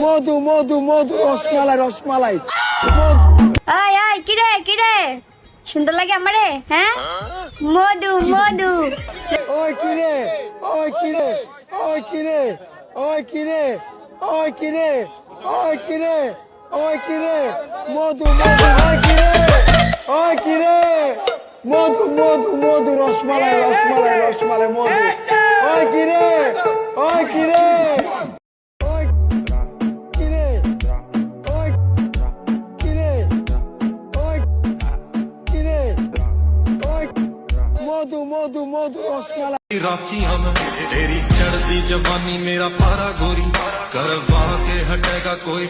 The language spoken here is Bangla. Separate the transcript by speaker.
Speaker 1: মধু মধু মধু রসমালাই রসমালাই
Speaker 2: আয় আয় কিরে কিরে সুন্দর লাগে আমারে হ্যাঁ মধু মধু
Speaker 1: ওই কিরে ওই কিরে ওই কিরে ওই কিরে ওই কিরে ওই কিরে ওই কিরে মধু মধু ওই কিরে ওই কিরে মধু মধু মধু রসমালাই রসমালাই রসমালাই মধু ওই কিরে ওই কিরে ওই কিরে ওই কিরে ওই কিরে ওই মধু মধু মধু রসমালাই
Speaker 3: राखियां में तेरी चढ़ती जवानी मेरा पारा गोरी करवा के हटेगा कोई